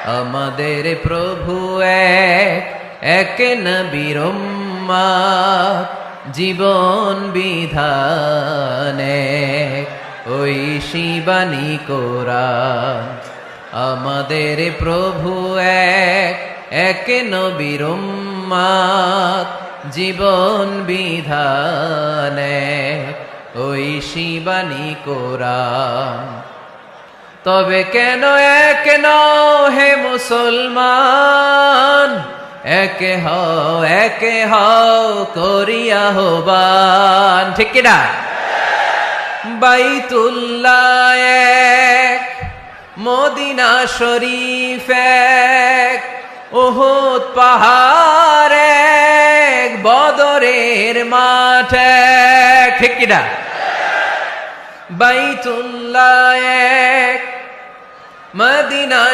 আমাদের প্রভু এক, এক নবীর উম্মত, জীবন বিধানে ওই শিবানী কোরআন। আমাদের প্রভু এক, এক নবীর উম্মত, জীবন বিধানে ওই শিবানী কোরআন। তবে কেন এক নও হে মুসলমান, একে হও করিয়া আহ্বান। ঠিক কিনা? বাইতুল্লাহ এক, মদিনা শরীফ এক, উহুদ পাহাড় এক, বদরের মাঠ এক। ঠিক কিনা? বাইতুল্লাহ এক, মদিনা